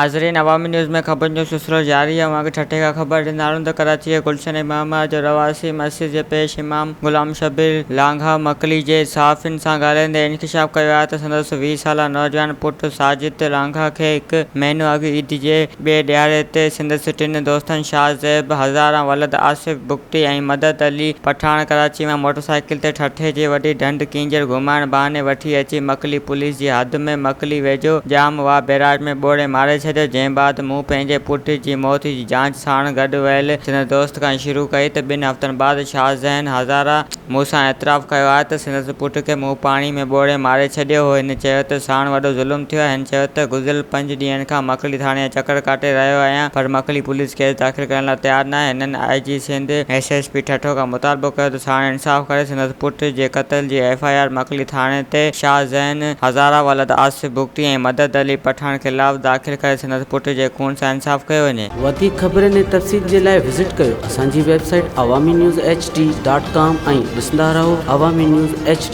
नाज़रीन, अवामी न्यूज़ में ख़बरुनि जो सिलसिलो जारी है। वहाँ ठठे का ख़बर ॾींदारूं त कराची जे गुलशन इमाम जो रवासी मस्जिद जे पेश इमाम ग़ुलाम शबीर लांघा मकली जे सहाफ़ियुनि सां ॻाल्हाईंदे इंकशाफ़ कयो आहे त संदसि 20 साला नौजवान पुटु साजिद लांघा खे हिकु महीनो अॻु ईद जे ॿिए ॾियारे ते संदसि टिनि दोस्तनि शाहज़ैब हज़ारा वलद आसिफ बुगटी ऐं मदद अली पठाण कराची में मोटरसाइकिल ते ठठे जी वॾी ढंढ कींजर घुमाइण बहाने वठी अची मकली पुलिस जी हद में मकली वेझो जाम वा बैराज में ॿोड़े मारे छॾियो। जंहिं बाद मूं पंहिंजे पुट जी मौत जी जांच साण गॾु वियल संदसि दोस्त खां शुरू कई त 2 हफ़्तनि बाद शाहज़ैन हज़ारा मूंसां एतिराफ़ कयो आहे त संदसि पुट खे मूं पाणी में ॿोड़े मारे छॾियो हो। हिन चयो त साण वॾो ज़ुल्म थियो आहे। हिन चयो त गुज़िरियल 5 ॾींहंनि खां मकली थाणे जा चकर काटे रहियो आहियां, पर मकली पुलिस केस दाख़िल करण लाइ तयारु न आहे। हिननि IG सिंध SSP ठठो खां मुतालबो कयो त साण इंसाफ़ करे संदसि पुट जे क़त्ल जी FIR मकली थाणे ते शाहज़ैन हज़ारा वलद आसिफ बुगटी ऐं मदद अली पठाण ख़िलाफ़ दाख़िल करे संदसि पुट जे खून सां इंसाफ़ कयो वञे। वधीक ख़बरुनि ऐं तफ़सील जे लाइ विज़िट कयो असांजी वेबसाइट awami news hd.com ऐं ॾिसंदा रहो अवामी न्यूज़ HD।